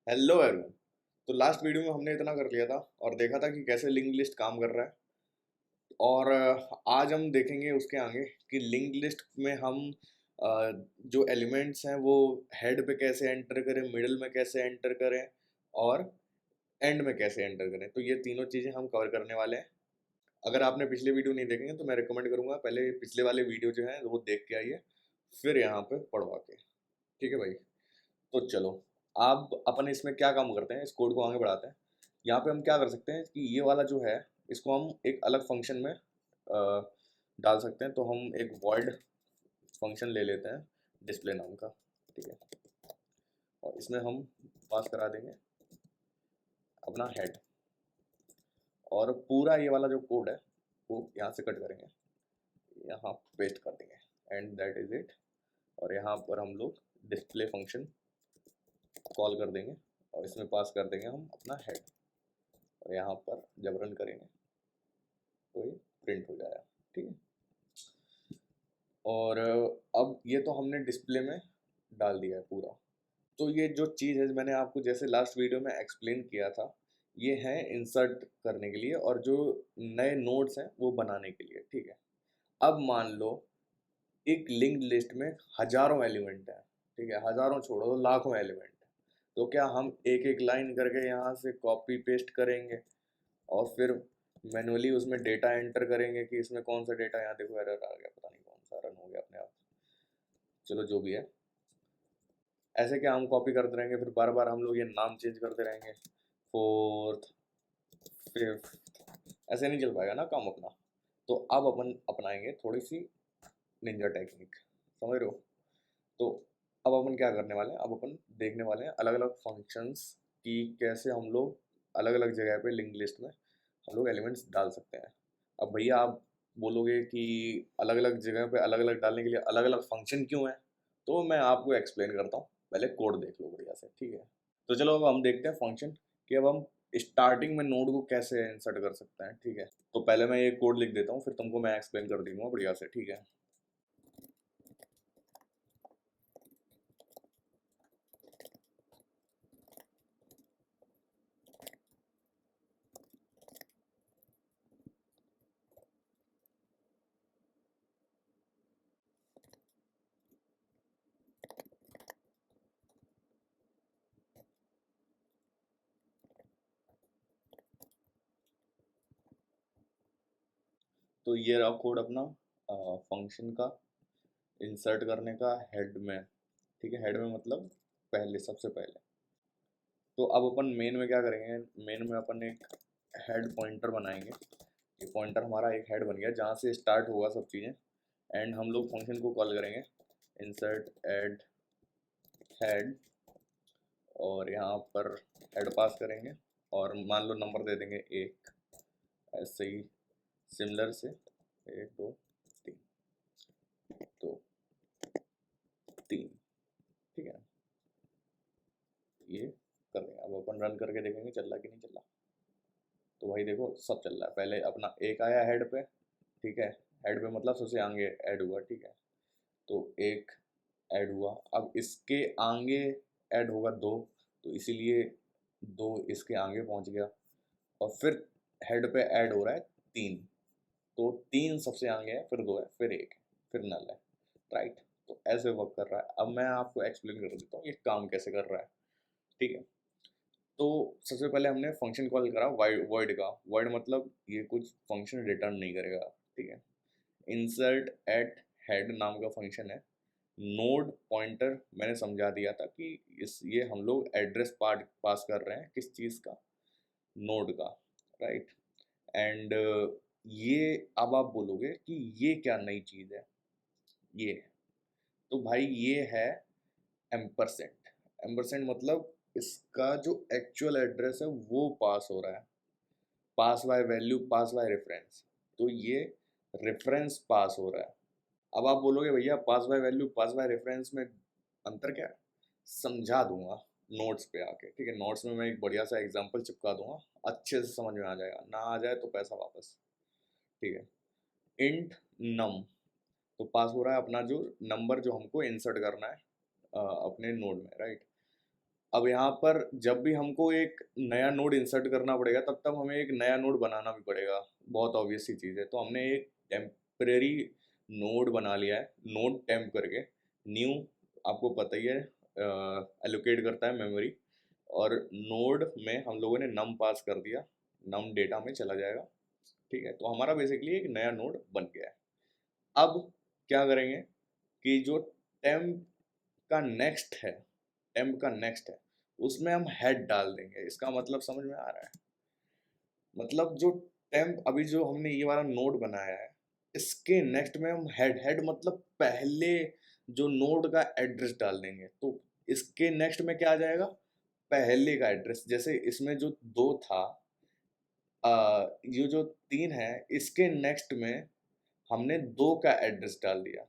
Hello everyone. तो last video में हमने इतना कर लिया था और देखा था कि कैसे लिंक लिस्ट काम कर रहा है। और आज हम देखेंगे उसके आगे कि लिंक लिस्ट में हम जो एलिमेंट्स हैं वो हेड पे कैसे एंटर करें, मिडल में कैसे एंटर करें और एंड में कैसे एंटर करें। तो ये तीनों चीज़ें हम कवर करने वाले हैं। अगर आपने पिछले वीडियो नहीं देखेंगे तो मैं रिकमेंड करूँगा पहले पिछले वाले वीडियो जो है वो देख के आइए, फिर यहाँ पे पढ़वा के। ठीक है भाई। तो चलो, अब अपन इसमें क्या काम करते हैं, इस कोड को आगे बढ़ाते हैं। यहाँ पे हम क्या कर सकते हैं कि ये वाला जो है इसको हम एक अलग फंक्शन में डाल सकते हैं। तो हम एक void फंक्शन ले लेते हैं डिस्प्ले नाम का। ठीक है। और इसमें हम पास करा देंगे अपना हेड, और पूरा ये वाला जो कोड है वो यहाँ से कट करेंगे, यहाँ पेस्ट कर देंगे एंड दैट इज इट। और यहाँ पर हम लोग डिस्प्ले फंक्शन कॉल कर देंगे और इसमें पास कर देंगे हम अपना हेड। और यहाँ पर जब रन करेंगे तो ये प्रिंट हो जाएगा। ठीक है। और अब ये तो हमने डिस्प्ले में डाल दिया है पूरा। तो ये जो चीज़ है मैंने आपको जैसे लास्ट वीडियो में एक्सप्लेन किया था, ये है इंसर्ट करने के लिए और जो नए नोड्स हैं वो बनाने के लिए। ठीक है। अब मान लो एक लिंक्ड लिस्ट में हजारों एलिमेंट हैं। ठीक है, हजारों छोड़ो तो लाखों एलिमेंट हैं। तो क्या हम एक एक लाइन करके यहाँ से कॉपी पेस्ट करेंगे और फिर मैनुअली उसमें डेटा एंटर करेंगे कि इसमें कौन सा डेटा, यहाँ देखो एरर आ गया, पता नहीं कौन सा, रन हो गया अपने आप। चलो जो भी है, ऐसे क्या हम कॉपी करते रहेंगे, फिर बार बार हम लोग ये नाम चेंज करते रहेंगे, फोर्थ, फिफ्थ, ऐसे नहीं चल पाएगा ना काम अपना। तो अब अपन अपनाएंगे थोड़ी सी निंजा टेक्निक, समझ रहे हो। तो अब अपन क्या करने वाले हैं, अब अपन देखने वाले हैं अलग अलग फंक्शंस की कैसे हम लोग अलग अलग जगह पे लिंक लिस्ट में हम लोग एलिमेंट्स डाल सकते हैं। अब भैया आप बोलोगे कि अलग अलग जगह पे अलग अलग डालने के लिए अलग अलग फंक्शन क्यों है, तो मैं आपको एक्सप्लेन करता हूँ। पहले कोड देख लो बढ़िया से। ठीक है। तो चलो अब हम देखते हैं फंक्शन कि अब हम स्टार्टिंग में नोड को कैसे इंसर्ट कर सकते हैं। ठीक है। तो पहले मैं ये कोड लिख देता हूँ, फिर तुमको मैं एक्सप्लेन कर दूंगा बढ़िया से। ठीक है। तो ये रहा कोड अपना फंक्शन का इंसर्ट करने का हेड में। ठीक है, हेड में मतलब पहले, सबसे पहले। तो अब अपन मेन में क्या करेंगे, मेन में अपन एक हेड पॉइंटर बनाएंगे। ये पॉइंटर हमारा एक हेड बन गया जहाँ से स्टार्ट होगा सब चीज़ें। एंड हम लोग फंक्शन को कॉल करेंगे इंसर्ट एड हेड, और यहाँ पर हेड पास करेंगे और मान लो नंबर दे देंगे एक। ऐसे ही सिमिलर से एक दो तीन, दो तीन। ठीक है, ये कर देंगे। अब अपन रन करके देखेंगे चल रहा कि नहीं चल रहा। तो भाई देखो सब चल रहा है। पहले अपना एक आया हेड पे। ठीक है, हेड पे मतलब सबसे आगे ऐड हुआ। ठीक है, तो एक ऐड हुआ। अब इसके आगे ऐड होगा दो, तो इसीलिए दो इसके आगे पहुंच गया। और फिर हेड पे ऐड हो रहा है तीन, तो तीन सबसे आगे है, फिर दो है, फिर एक है, फिर नल है। राइट। तो ऐसे वर्क कर रहा है। अब मैं आपको एक्सप्लेन कर देता हूँ ये काम कैसे कर रहा है। ठीक है। तो सबसे पहले हमने फंक्शन कॉल करा void का। void मतलब ये कुछ फंक्शन रिटर्न नहीं करेगा। ठीक है। इंसर्ट एट हेड नाम का फंक्शन है। नोड पॉइंटर मैंने समझा दिया था कि इस ये हम लोग एड्रेस पार्ट पास कर रहे हैं किस चीज़ का, नोड का। राइट। एंड ये अब आप बोलोगे कि ये क्या नई चीज़ है। ये, तो भाई ये है एम्परसेंट। एम्परसेंट मतलब इसका जो एक्चुअल एड्रेस है वो पास हो रहा है, pass by value, pass by reference. तो ये रेफरेंस पास हो रहा है। अब आप बोलोगे भैया pass by value pass by reference में अंतर क्या है, समझा दूंगा नोट्स पे आके। ठीक है, नोट्स में मैं एक बढ़िया सा एग्जांपल चिपका दूंगा, अच्छे से समझ में आ जाएगा, ना आ जाए तो पैसा वापस। ठीक है। इंट नम, तो पास हो रहा है अपना जो नंबर जो हमको इंसर्ट करना है अपने नोड में। राइट। अब यहाँ पर जब भी हमको एक नया नोड इंसर्ट करना पड़ेगा तब तब हमें एक नया नोड बनाना भी पड़ेगा, बहुत ऑब्वियस सी चीज़ है। तो हमने एक टेम्परेरी नोड बना लिया है, नोड टेम्प करके। न्यू आपको पता ही है एलोकेट करता है मेमोरी, और नोड में हम लोगों ने नम पास कर दिया, नम डेटा में चला जाएगा, ठीक है। तो हमारा बेसिकली एक नया नोड बन गया है। अब क्या करेंगे कि जो टेम्प का नेक्स्ट है, टेम्प का नेक्स्ट है, उसमें हम हेड डाल देंगे। इसका मतलब समझ में आ रहा है? मतलब जो टेम्प अभी जो हमने ये वाला नोड बनाया है, इसके नेक्स्ट में हम हेड, हेड मतलब पहले जो नोड का एड्रेस डाल देंगे। तो इसके नेक्स्ट में क्या आ जाएगा? पहले का एड्रेस। जैसे इसमें जो दो था, ये जो तीन है, इसके नेक्स्ट में हमने दो का एड्रेस डाल दिया,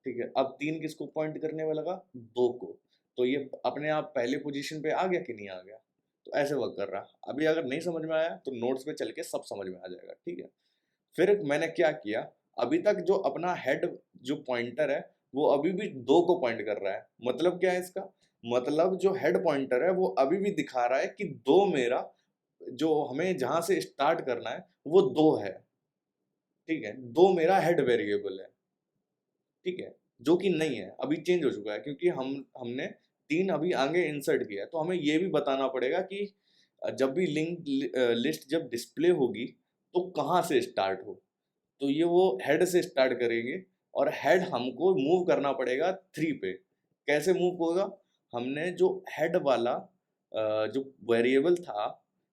ठीक है। अब तीन किसको पॉइंट करने में लगा? दो को। तो ये अपने आप पहले पोजीशन पे आ गया कि नहीं आ गया? तो ऐसे वर्क कर रहा। अभी अगर नहीं समझ में आया तो नोट्स पे चल के सब समझ में आ जाएगा, ठीक है। फिर मैंने क्या किया, अभी तक जो अपना हेड जो पॉइंटर है वो अभी भी दो को पॉइंट कर रहा है। मतलब क्या है इसका? मतलब जो हेड पॉइंटर है वो अभी भी दिखा रहा है कि दो मेरा, जो हमें जहां से स्टार्ट करना है वो दो है, ठीक है। दो मेरा हेड वेरिएबल है, ठीक है, जो कि नहीं है, अभी चेंज हो चुका है क्योंकि हमने तीन अभी आगे इंसर्ट किया है। तो हमें ये भी बताना पड़ेगा कि जब भी लिंक लिस्ट जब डिस्प्ले होगी तो कहाँ से स्टार्ट हो। तो ये वो हेड से स्टार्ट करेंगे, और हेड हमको मूव करना पड़ेगा थ्री पे। कैसे मूव होगा? हमने जो हेड वाला जो वेरिएबल था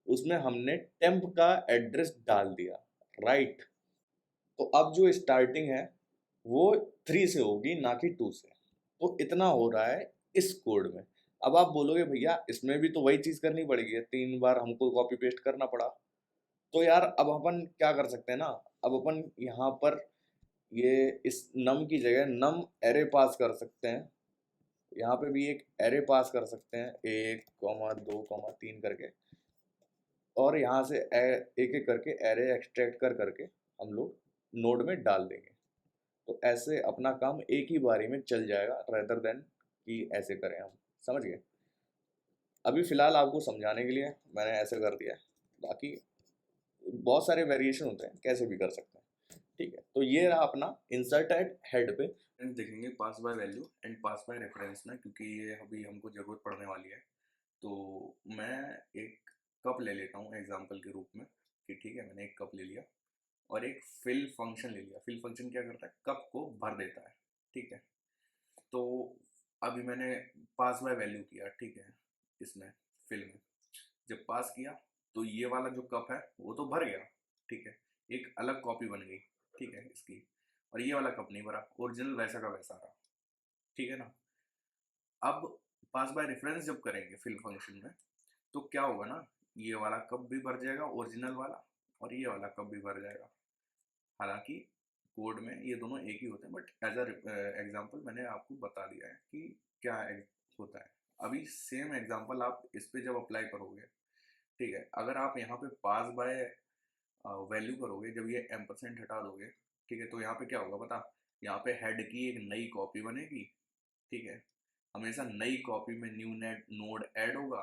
उसमें हमने टेम्प का एड्रेस डाल दिया, राइट। तो अब जो स्टार्टिंग है वो थ्री से होगी, ना कि टू से। तो इतना हो रहा है इस कोड में। अब आप बोलोगे भैया इसमें भी तो वही चीज़ करनी पड़ेगी, तीन बार हमको कॉपी पेस्ट करना पड़ा। तो यार अब अपन क्या कर सकते हैं ना, अब अपन यहाँ पर ये इस नम की जगह नम एरे पास कर सकते हैं। यहाँ पे भी एक एरे पास कर सकते हैं, एक कॉमा दो कॉमा तीन करके, और यहाँ से एक एक करके एरे एक्सट्रैक्ट कर करके हम लोग नोड में डाल देंगे। तो ऐसे अपना काम एक ही बारी में चल जाएगा, रेदर देन कि ऐसे करें हम। समझ गए? अभी फिलहाल आपको समझाने के लिए मैंने ऐसे कर दिया है, बाकी बहुत सारे वेरिएशन होते हैं, कैसे भी कर सकते हैं, ठीक है। तो ये रहा अपना इंसर्ट एट हेड पे। देखेंगे pass by value and pass by reference में, क्योंकि ये अभी हमको ज़रूरत पड़ने वाली है। तो मैं एक कप ले लेता हूँ एग्जांपल के रूप में कि ठीक है, मैंने एक कप ले लिया और एक फिल फंक्शन ले लिया। फिल फंक्शन क्या करता है? कप को भर देता है, ठीक है। तो अभी मैंने पास बाय वैल्यू किया, ठीक है, इसमें फिल में जब पास किया तो ये वाला जो कप है वो तो भर गया, ठीक है, एक अलग कॉपी बन गई, ठीक है, इसकी। और ये वाला कप नहीं भरा, ओरिजिनल वैसा का वैसा रहा, ठीक है ना। अब पास बाय रेफरेंस जब करेंगे फिल फंक्शन में तो क्या होगा ना, ये वाला कप भी भर जाएगा ओरिजिनल वाला, और ये वाला कप भी भर जाएगा। हालांकि कोड में ये दोनों एक ही होते हैं, बट एज अ एग्जांपल मैंने आपको बता दिया है कि क्या होता है। अभी सेम एग्जांपल आप इस पे जब अप्लाई करोगे, ठीक है, अगर आप यहाँ पे पास बाय वैल्यू करोगे, जब ये एम्परसेंट हटा दोगे, ठीक है, तो यहाँ पे क्या होगा पता? यहाँ पे हेड की एक नई कॉपी बनेगी, ठीक है। हमेशा नई कॉपी में न्यू नेट नोड ऐड होगा,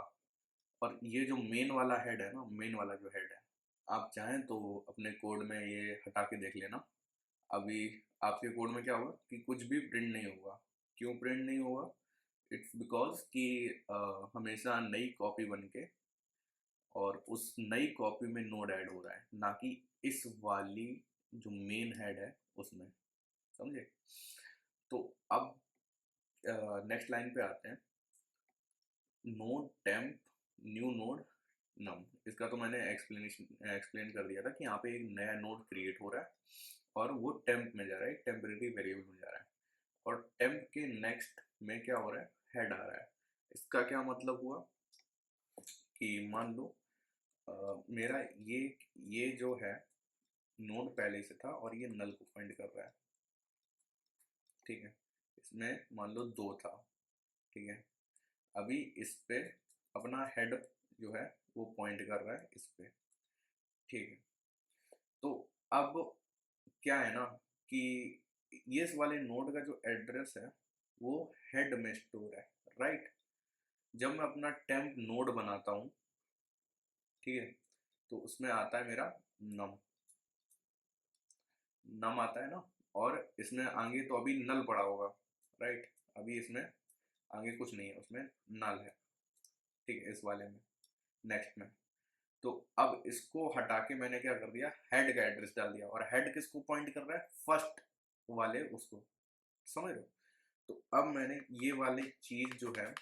और ये जो मेन वाला हेड है ना, मेन वाला जो हेड है, आप चाहें तो अपने कोड में ये हटा के देख लेना। अभी आपके कोड में क्या होगा कि कुछ भी प्रिंट नहीं होगा। क्यों प्रिंट नहीं होगा? इट्स बिकॉज कि हमेशा नई कॉपी बन के और उस नई कॉपी में नोड ऐड हो रहा है, ना कि इस वाली जो मेन हेड है उसमें। समझे? तो अब नेक्स्ट लाइन पे आते हैं। नोड टेम्प न्यू नोड नम, इसका तो मैंने एक्सप्लेन कर दिया था कि यहाँ पे एक नया नोड क्रिएट हो रहा है और वो टेम्प में जा रहा है, टेम्परेरी वेरिएबल में जा रहा है। और टेम्प के नेक्स्ट में क्या हो रहा है? हेड आ रहा है। इसका क्या मतलब हुआ कि मान लो मेरा ये जो है नोड पहले से था और ये नल को पॉइंट कर रहा है, ठीक है। इसमें मान लो दो था, ठीक है। अभी इस पे अपना हेड जो है वो पॉइंट कर रहा है इस पे, ठीक है। तो अब क्या है ना कि ये इस वाले नोड का जो एड्रेस है वो हेड में स्टोर है, राइट। जब मैं अपना टेम्प नोड बनाता हूँ, ठीक है, तो उसमें आता है मेरा नम नम आता है ना, और इसमें आगे तो अभी नल पड़ा होगा, राइट, अभी इसमें आगे कुछ नहीं है, उसमें नल है, ठीक है, इस वाले में, नेक्स्ट में। तो अब इसको हटा के मैंने क्या कर दिया, हेड का एड्रेस डाल दिया, और हेड किसको पॉइंट कर रहा है, फर्स्ट वाले उसको, समझ रहे हो। तो अब मैंने ये वाली चीज जो है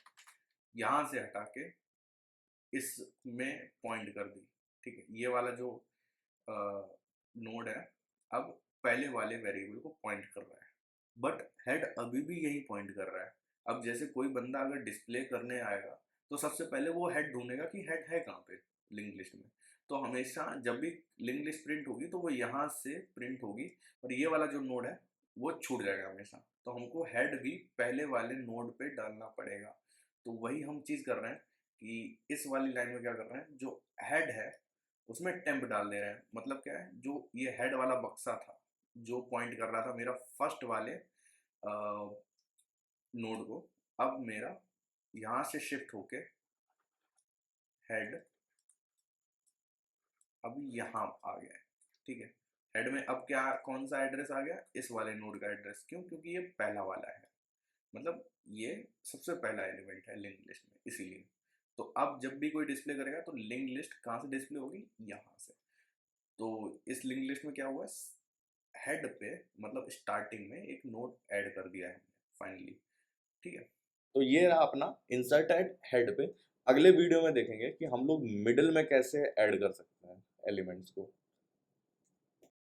यहाँ से हटा के इसमें पॉइंट कर दी, ठीक है, ये वाला जो नोड है अब पहले वाले वेरिएबल को पॉइंट कर रहा है, बट हेड अभी भी यही पॉइंट कर रहा है। अब जैसे कोई बंदा अगर डिस्प्ले करने आएगा तो सबसे पहले वो हेड ढूंढेगा कि हेड है कहाँ पे लिंक लिस्ट में। तो हमेशा जब भी लिंक लिस्ट प्रिंट होगी तो वो यहाँ से प्रिंट होगी, और ये वाला जो नोड है वो छूट जाएगा हमेशा। तो हमको हेड भी पहले वाले नोड पे डालना पड़ेगा। तो वही हम चीज़ कर रहे हैं कि इस वाली लाइन में क्या कर रहे हैं, जो हेड है उसमें टेम्प डाल दे रहे हैं। मतलब क्या है, जो ये हेड वाला बक्सा था जो पॉइंट कर रहा था मेरा फर्स्ट वाले नोड को, अब मेरा यहाँ से शिफ्ट होके हेड अब यहाँ आ गया है, ठीक है। हेड में अब क्या, कौन सा एड्रेस आ गया, इस वाले नोड का एड्रेस। क्यों, क्योंकि ये पहला वाला है, मतलब ये सबसे पहला एलिमेंट है लिंक लिस्ट में, इसीलिए। तो अब जब भी कोई डिस्प्ले करेगा तो लिंक लिस्ट कहाँ से डिस्प्ले होगी, यहाँ से। तो इस लिंक लिस्ट में क्या हुआ, हेड पे मतलब स्टार्टिंग में एक नोड ऐड कर दिया है हमने फाइनली, ठीक है। तो ये रहा अपना इंसर्ट एट हेड पे। अगले वीडियो में देखेंगे कि हम लोग मिडिल में कैसे ऐड कर सकते हैं एलिमेंट्स को।